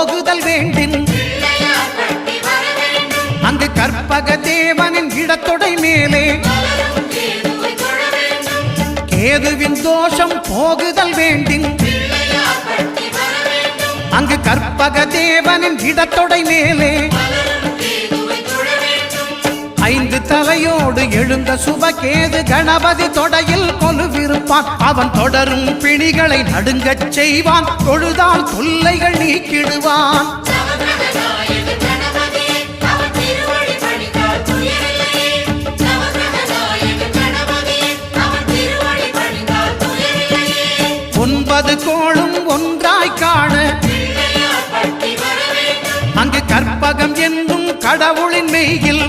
போகுதல் வேண்டின் அங்கு கற்பக தேவனின் இடத்தொடை மேலே கேதுவின் தோஷம் போகுதல் வேண்டின் அங்கு கற்பக தேவனின் இடத்தொடை மேலே 5 தலையோடு எழுந்த சுபகேது கணபதி தொடையில் கொலுவிருப்பான் அவன் தொடரும் பிணிகளை நடுங்கச் செய்வான் தொழுதால் தொல்லைகள் நீக்கிடுவான் ஒன்பது கோளும் ஒன்றாய் காண அங்கு கற்பகம் என்னும் கடவுளின் மெய்யில்